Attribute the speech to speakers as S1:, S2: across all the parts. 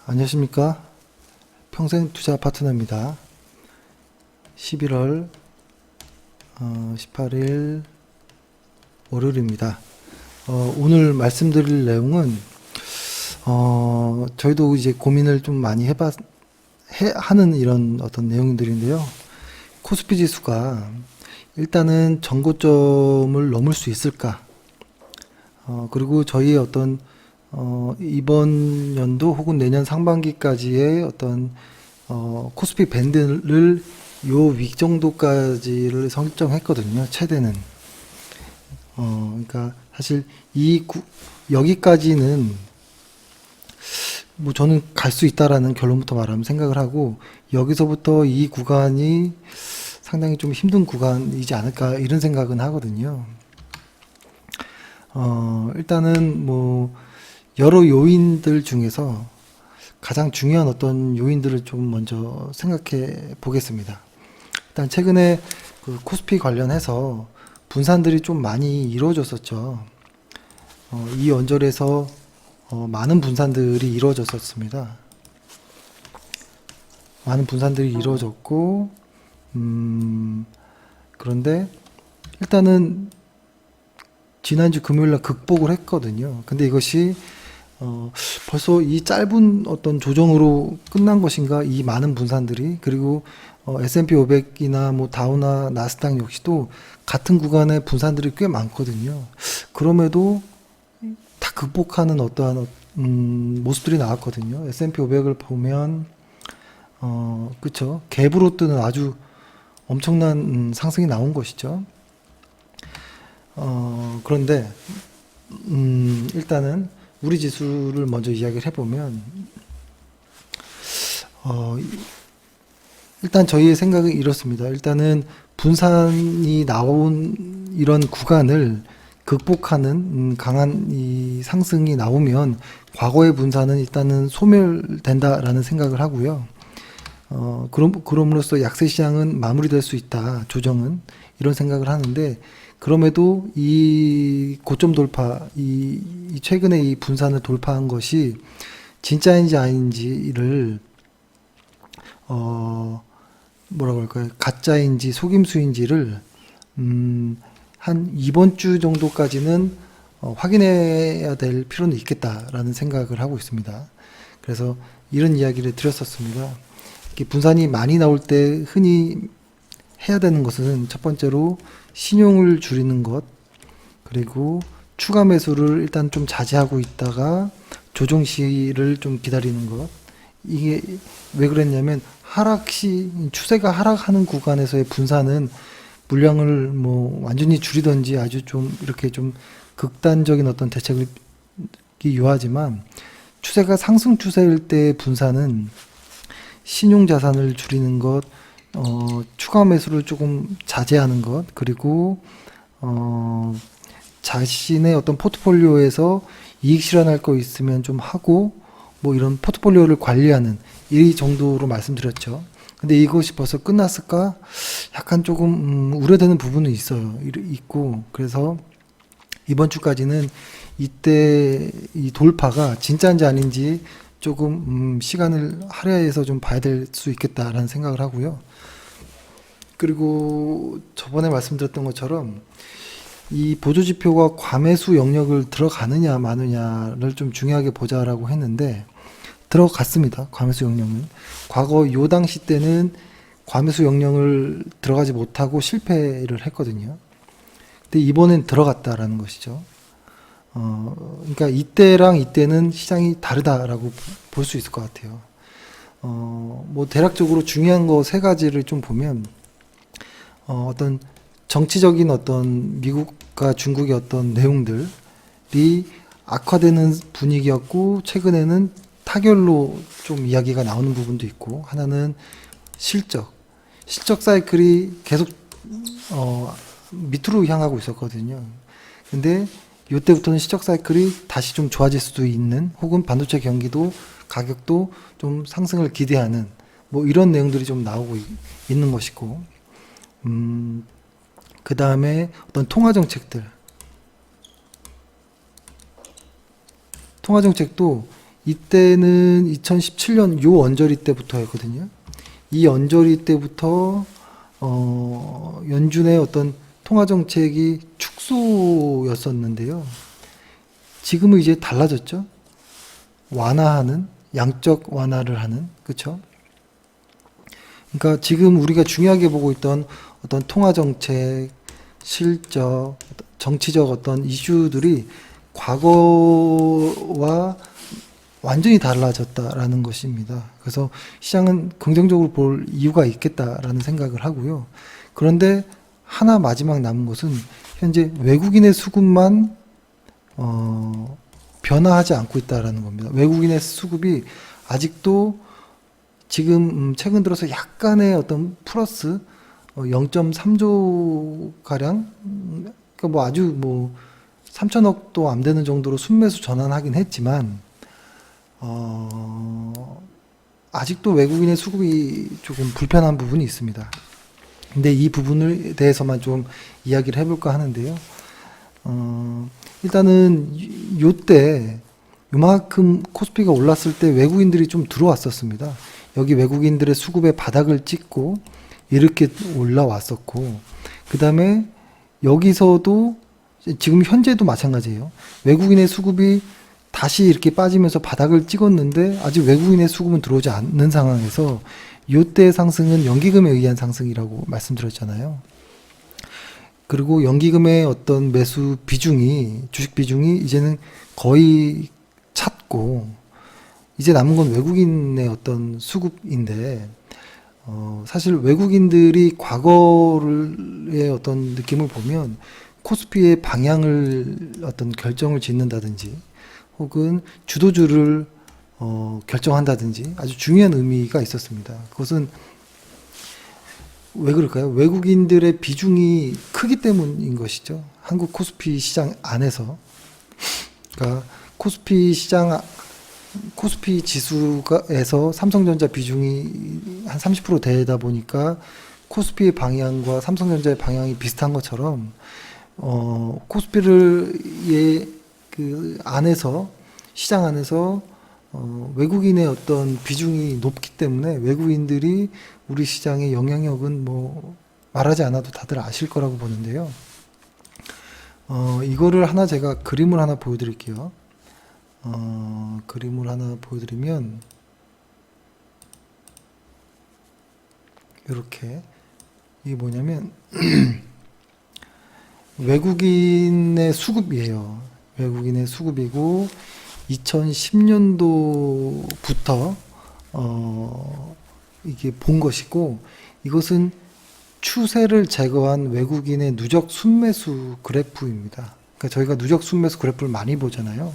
S1: 안녕하십니까. 평생투자 파트너입니다. 11월 18일 월요일입니다. 오늘 말씀드릴 내용은 저희도 이제 고민을 좀 많이 하는 이런 어떤 내용들인데요. 코스피 지수가 일단은 전고점을 넘을 수 있을까? 그리고 저희의 어떤 이번 연도 혹은 내년 상반기까지의 어떤 코스피 밴드를 요 위 정도까지를 설정했거든요. 최대는. 그러니까 사실 여기까지는 뭐 저는 갈 수 있다라는 결론부터 말하면 생각을 하고, 여기서부터 이 구간이 상당히 좀 힘든 구간이지 않을까 이런 생각은 하거든요. 일단은 뭐 여러 요인들 중에서 가장 중요한 어떤 요인들을 좀 먼저 생각해 보겠습니다. 일단 최근에 그 코스피 관련해서 분산들이 좀 많이 이루어졌었죠. 이 언저리에서 많은 분산들이 이루어졌었습니다. 많은 분산들이 이루어졌고, 그런데 일단은 지난주 금요일날 극복을 했거든요. 근데 이것이 벌써 이 짧은 어떤 조정으로 끝난 것인가, 이 많은 분산들이. 그리고 S&P 500이나 뭐 다우나 나스닥 역시도 같은 구간의 분산들이 꽤 많거든요. 그럼에도 다 극복하는 어떠한 모습들이 나왔거든요. S&P 500을 보면 그쵸, 갭으로 뜨는 아주 엄청난 상승이 나온 것이죠. 그런데 일단은 우리 지수를 먼저 이야기를 해보면, 일단 저희의 생각은 이렇습니다. 일단은 분산이 나온 이런 구간을 극복하는 강한 이 상승이 나오면 과거의 분산은 일단은 소멸된다라는 생각을 하고요. 그럼으로써 약세 시장은 마무리될 수 있다, 조정은. 이런 생각을 하는데, 그럼에도 이 고점 돌파, 이 최근에 이 분산을 돌파한 것이 진짜인지 아닌지를, 뭐라고 할까요? 가짜인지 속임수인지를, 한 이번 주 정도까지는 확인해야 될 필요는 있겠다라는 생각을 하고 있습니다. 그래서 이런 이야기를 드렸었습니다. 이렇게 분산이 많이 나올 때 흔히 해야 되는 것은 첫 번째로 신용을 줄이는 것, 그리고 추가 매수를 일단 좀 자제하고 있다가 조정 시를 좀 기다리는 것. 이게 왜 그랬냐면, 추세가 하락하는 구간에서의 분산은 물량을 뭐 완전히 줄이든지 아주 좀 이렇게 좀 극단적인 어떤 대책을 요하지만, 추세가 상승 추세일 때 분산은 신용 자산을 줄이는 것, 추가 매수를 조금 자제하는 것, 그리고 자신의 어떤 포트폴리오에서 이익 실현할 거 있으면 좀 하고, 뭐 이런 포트폴리오를 관리하는 이 정도로 말씀드렸죠. 근데 이것이 벌써 끝났을까? 약간 조금 우려되는 부분은 있고, 그래서 이번 주까지는 이때 이 돌파가 진짜인지 아닌지 조금 시간을 할애해서 좀 봐야 될 수 있겠다라는 생각을 하고요. 그리고 저번에 말씀드렸던 것처럼 이 보조지표가 과매수 영역을 들어가느냐 마느냐를 좀 중요하게 보자라고 했는데, 들어갔습니다. 과매수 영역은. 과거 요 당시 때는 과매수 영역을 들어가지 못하고 실패를 했거든요. 근데 이번엔 들어갔다라는 것이죠. 그러니까 이때랑 이때는 시장이 다르다라고 볼 수 있을 것 같아요. 뭐 대략적으로 중요한 거 세 가지를 좀 보면, 어떤 정치적인 어떤 미국과 중국의 어떤 내용들이 악화되는 분위기였고, 최근에는 타결로 좀 이야기가 나오는 부분도 있고, 하나는 실적 사이클이 계속 밑으로 향하고 있었거든요. 근데 이때부터는 실적 사이클이 다시 좀 좋아질 수도 있는, 혹은 반도체 경기도 가격도 좀 상승을 기대하는, 뭐 이런 내용들이 좀 나오고 있는 것이고, 그 다음에 어떤 통화정책도 이때는 2017년 요 언저리 때부터였거든요. 이 언저리 때부터 연준의 어떤 통화 정책이 축소였었는데요. 지금은 이제 달라졌죠. 완화하는, 양적 완화를 하는, 그렇죠? 그러니까 지금 우리가 중요하게 보고 있던 어떤 통화 정책, 실적, 정치적 어떤 이슈들이 과거와 완전히 달라졌다라는 것입니다. 그래서 시장은 긍정적으로 볼 이유가 있겠다라는 생각을 하고요. 그런데 하나 마지막 남은 것은 현재 외국인의 수급만 변화하지 않고 있다라는 겁니다. 외국인의 수급이 아직도 지금 최근 들어서 약간의 어떤 플러스 0.3조 가량, 그러니까 뭐 아주 뭐 3천억도 안 되는 정도로 순매수 전환하긴 했지만 아직도 외국인의 수급이 조금 불편한 부분이 있습니다. 근데 이 부분에 대해서만 좀 이야기를 해볼까 하는데요. 일단은 요때 요만큼 코스피가 올랐을 때 외국인들이 좀 들어왔었습니다. 여기 외국인들의 수급의 바닥을 찍고 이렇게 올라왔었고, 그 다음에 여기서도 지금 현재도 마찬가지예요. 외국인의 수급이 다시 이렇게 빠지면서 바닥을 찍었는데 아직 외국인의 수급은 들어오지 않는 상황에서 이때 상승은 연기금에 의한 상승이라고 말씀드렸잖아요. 그리고 연기금의 어떤 매수 비중이, 주식 비중이 이제는 거의 찼고, 이제 남은 건 외국인의 어떤 수급인데, 사실 외국인들이 과거의 어떤 느낌을 보면 코스피의 방향을 어떤 결정을 짓는다든지 혹은 주도주를 결정한다든지 아주 중요한 의미가 있었습니다. 그것은 왜 그럴까요? 외국인들의 비중이 크기 때문인 것이죠. 한국 코스피 시장 안에서. 그러니까 코스피 시장, 코스피 지수에서 삼성전자 비중이 한 30% 되다 보니까 코스피의 방향과 삼성전자의 방향이 비슷한 것처럼 코스피를 그 안에서, 시장 안에서 외국인의 어떤 비중이 높기 때문에 외국인들이 우리 시장의 영향력은 뭐 말하지 않아도 다들 아실 거라고 보는데요. 이거를 하나 제가 그림을 하나 보여드릴게요. 그림을 하나 보여드리면 이렇게, 이게 뭐냐면 외국인의 수급이에요. 외국인의 수급이고 2010년도부터 이게 본 것이고, 이것은 추세를 제거한 외국인의 누적 순매수 그래프입니다. 그러니까 저희가 누적 순매수 그래프를 많이 보잖아요.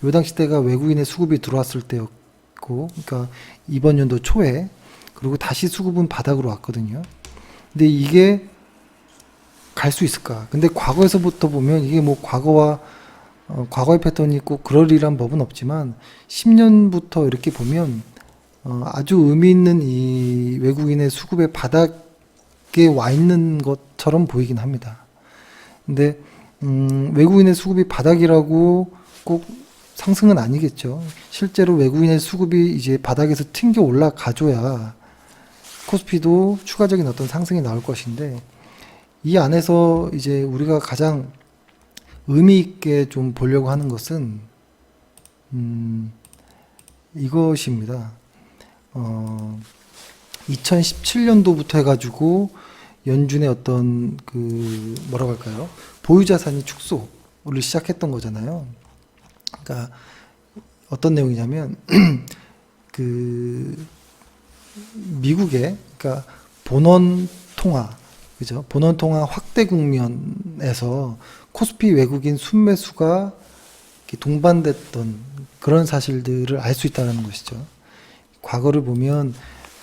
S1: 요 당시 때가 외국인의 수급이 들어왔을 때였고, 그러니까 이번 연도 초에, 그리고 다시 수급은 바닥으로 왔거든요. 근데 이게 갈 수 있을까? 근데 과거에서부터 보면 이게 뭐 과거의 패턴이 있고 그러리란 법은 없지만 10년부터 이렇게 보면 아주 의미 있는 이 외국인의 수급의 바닥에 와 있는 것처럼 보이긴 합니다. 근데 외국인의 수급이 바닥이라고 꼭 상승은 아니겠죠. 실제로 외국인의 수급이 이제 바닥에서 튕겨 올라가줘야 코스피도 추가적인 어떤 상승이 나올 것인데, 이 안에서 이제 우리가 가장 의미 있게 좀 보려고 하는 것은 이것입니다. 2017년도부터 해가지고 연준의 어떤 그 뭐라고 할까요? 보유자산이 축소를 시작했던 거잖아요. 그러니까 어떤 내용이냐면 그 미국의, 그러니까 본원 통화, 그죠? 본원 통화 확대 국면에서 코스피 외국인 순매수가 동반됐던 그런 사실들을 알 수 있다는 것이죠. 과거를 보면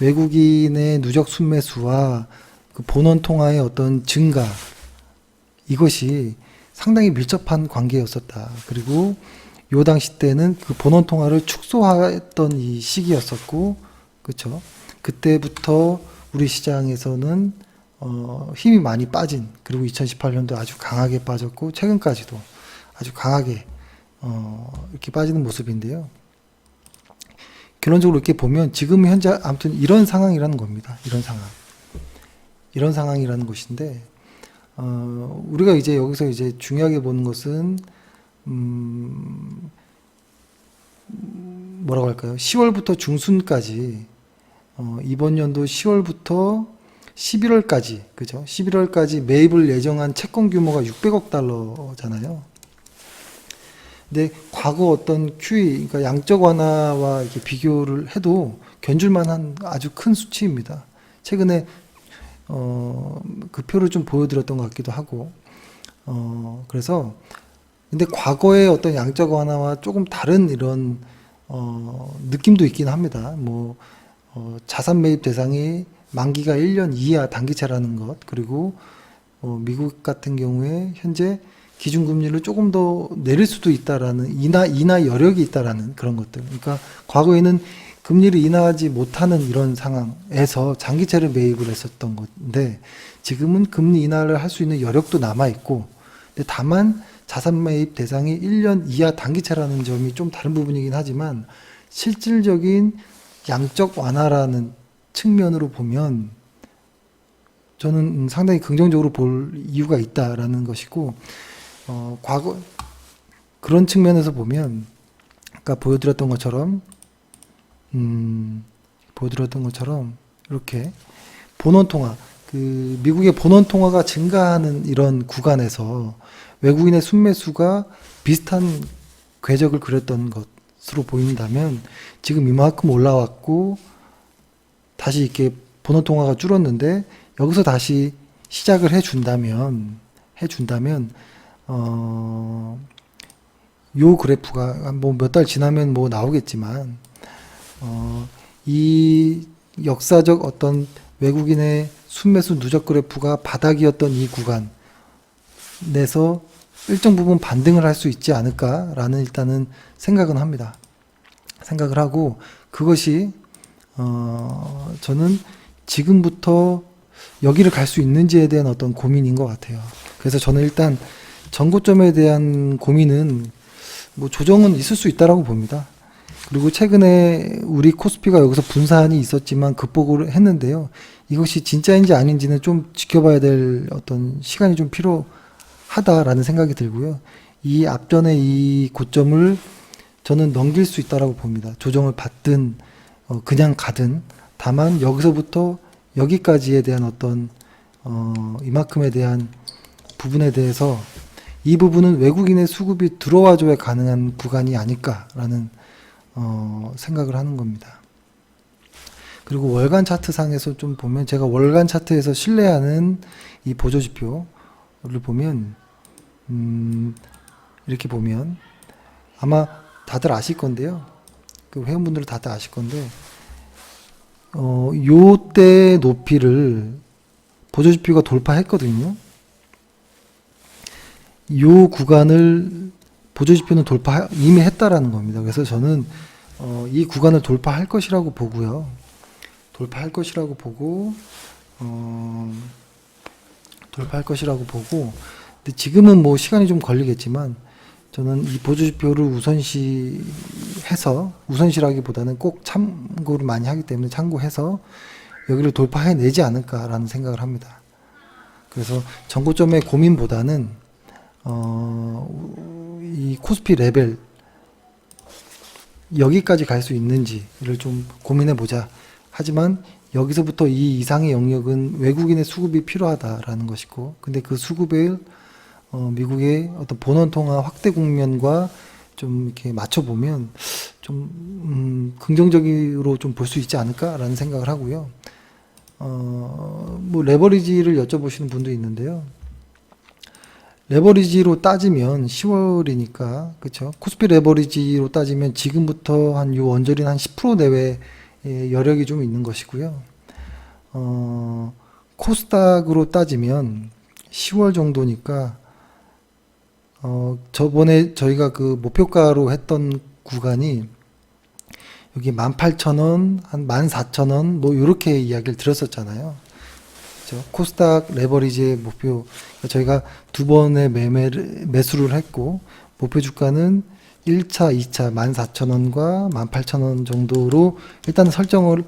S1: 외국인의 누적 순매수와 그 본원 통화의 어떤 증가, 이것이 상당히 밀접한 관계였었다. 그리고 요 당시 때는 그 본원 통화를 축소했던 이 시기였었고, 그렇죠? 그때부터 우리 시장에서는 힘이 많이 빠진, 그리고 2018년도 아주 강하게 빠졌고 최근까지도 아주 강하게 이렇게 빠지는 모습인데요. 결론적으로 이렇게 보면 지금 현재 아무튼 이런 상황이라는 겁니다. 이런 상황이라는 것인데, 우리가 이제 여기서 이제 중요하게 보는 것은, 뭐라고 할까요? 10월부터 중순까지, 이번 연도 10월부터 11월까지, 그죠? 11월까지 매입을 예정한 채권 규모가 600억 달러잖아요. 근데 과거 어떤 QE, 그러니까 양적 완화와 이렇게 비교를 해도 견줄만한 아주 큰 수치입니다. 최근에 그 표를 좀 보여드렸던 것 같기도 하고, 그래서 근데 과거의 어떤 양적 완화와 조금 다른 이런 느낌도 있긴 합니다. 뭐 자산 매입 대상이 만기가 1년 이하 단기채라는 것, 그리고 미국 같은 경우에 현재 기준금리를 조금 더 내릴 수도 있다라는 인하 여력이 있다라는 그런 것들. 그러니까 과거에는 금리를 인하하지 못하는 이런 상황에서 장기채를 매입을 했었던 건데 지금은 금리 인하를 할 수 있는 여력도 남아 있고, 근데 다만 자산 매입 대상이 1년 이하 단기채라는 점이 좀 다른 부분이긴 하지만 실질적인 양적 완화라는 측면으로 보면 저는 상당히 긍정적으로 볼 이유가 있다라는 것이고, 과거 그런 측면에서 보면 아까 보여드렸던 것처럼 이렇게 본원 통화, 그 미국의 본원 통화가 증가하는 이런 구간에서 외국인의 순매수가 비슷한 궤적을 그렸던 것으로 보인다면 지금 이만큼 올라왔고 다시 이렇게 본원 통화가 줄었는데 여기서 다시 시작을 해준다면 요 그래프가 뭐 몇 달 지나면 뭐 나오겠지만 이 역사적 어떤 외국인의 순매수 누적 그래프가 바닥이었던 이 구간에서 일정 부분 반등을 할 수 있지 않을까라는 일단은 생각은 합니다. 생각을 하고 그것이 저는 지금부터 여기를 갈 수 있는지에 대한 어떤 고민인 것 같아요. 그래서 저는 일단 전고점에 대한 고민은 뭐 조정은 있을 수 있다라고 봅니다. 그리고 최근에 우리 코스피가 여기서 분산이 있었지만 극복을 했는데요. 이것이 진짜인지 아닌지는 좀 지켜봐야 될 어떤 시간이 좀 필요하다라는 생각이 들고요. 이 앞전에 이 고점을 저는 넘길 수 있다라고 봅니다. 조정을 받든 그냥 가든, 다만 여기서부터 여기까지에 대한 어떤 이만큼에 대한 부분에 대해서 이 부분은 외국인의 수급이 들어와줘야 가능한 구간이 아닐까라는 생각을 하는 겁니다. 그리고 월간 차트 상에서 좀 보면 제가 월간 차트에서 신뢰하는 이 보조지표를 보면 이렇게 보면 아마 다들 아실 건데요. 그 회원분들은 다들 아실 건데 요때 높이를 보조지표가 돌파했거든요. 요 구간을 보조지표는 이미 했다라는 겁니다. 그래서 저는 이 구간을 돌파할 것이라고 보고요. 돌파할 것이라고 보고 근데 지금은 뭐 시간이 좀 걸리겠지만 저는 이 보조지표를 우선시라기보다는 꼭 참고를 많이 하기 때문에 참고해서 여기를 돌파해내지 않을까라는 생각을 합니다. 그래서 전고점의 고민보다는 이 코스피 레벨 여기까지 갈 수 있는지를 좀 고민해보자. 하지만 여기서부터 이 이상의 영역은 외국인의 수급이 필요하다라는 것이고, 근데 그 수급을 미국의 어떤 본원 통화 확대 국면과 좀 이렇게 맞춰보면 좀 긍정적으로 좀 볼 수 있지 않을까라는 생각을 하고요. 뭐 레버리지를 여쭤보시는 분도 있는데요. 레버리지로 따지면 10월이니까 그렇죠. 코스피 레버리지로 따지면 지금부터 한 요 언저리는 한 10% 내외의 여력이 좀 있는 것이고요. 코스닥으로 따지면 10월 정도니까 저번에 저희가 그 목표가로 했던 구간이 여기 18,000원, 한 14,000원 뭐 이렇게 이야기를 드렸었잖아요. 그렇죠? 코스닥 레버리지의 목표, 저희가 두 번의 매수를 했고 목표 주가는 1차, 2차 14,000원과 18,000원 정도로 일단 설정을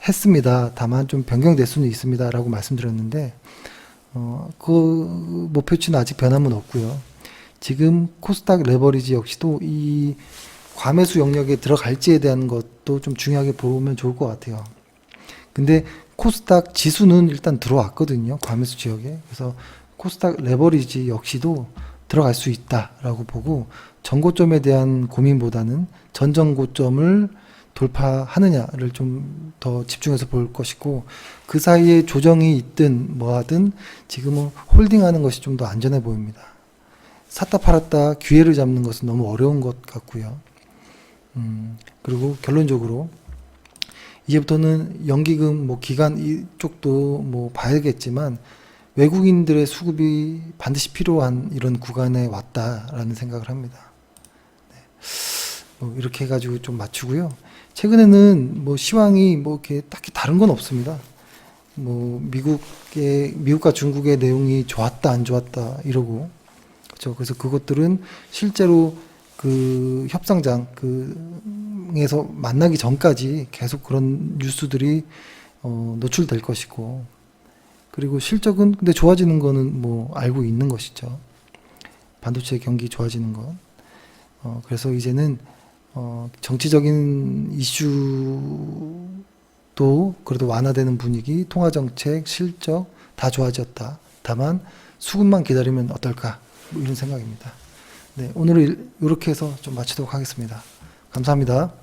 S1: 했습니다. 다만 좀 변경될 수는 있습니다. 라고 말씀드렸는데, 그 목표치는 아직 변함은 없고요. 지금 코스닥 레버리지 역시도 이 과매수 영역에 들어갈지에 대한 것도 좀 중요하게 보면 좋을 것 같아요. 근데 코스닥 지수는 일단 들어왔거든요. 과매수 지역에. 그래서 코스닥 레버리지 역시도 들어갈 수 있다라고 보고, 전고점에 대한 고민보다는 전전고점을 돌파하느냐를 좀 더 집중해서 볼 것이고, 그 사이에 조정이 있든 뭐 하든 지금은 홀딩하는 것이 좀 더 안전해 보입니다. 샀다 팔았다 기회를 잡는 것은 너무 어려운 것 같고요. 그리고 결론적으로 이제부터는 연기금 뭐 기간 이쪽도 뭐 봐야겠지만, 외국인들의 수급이 반드시 필요한 이런 구간에 왔다라는 생각을 합니다. 뭐 이렇게 해가지고 좀 맞추고요. 최근에는 뭐 시황이 뭐 이렇게 딱히 다른 건 없습니다. 뭐 미국과 중국의 내용이 좋았다 안 좋았다 이러고, 그렇죠. 그래서 그것들은 실제로 그 협상장 그에서 만나기 전까지 계속 그런 뉴스들이 노출될 것이고, 그리고 실적은 근데 좋아지는 거는 뭐 알고 있는 것이죠. 반도체 경기 좋아지는 건. 그래서 이제는 정치적인 이슈도 그래도 완화되는 분위기, 통화정책, 실적 다 좋아졌다. 다만 수급만 기다리면 어떨까? 뭐 이런 생각입니다. 네, 오늘은 이렇게 해서 좀 마치도록 하겠습니다. 감사합니다.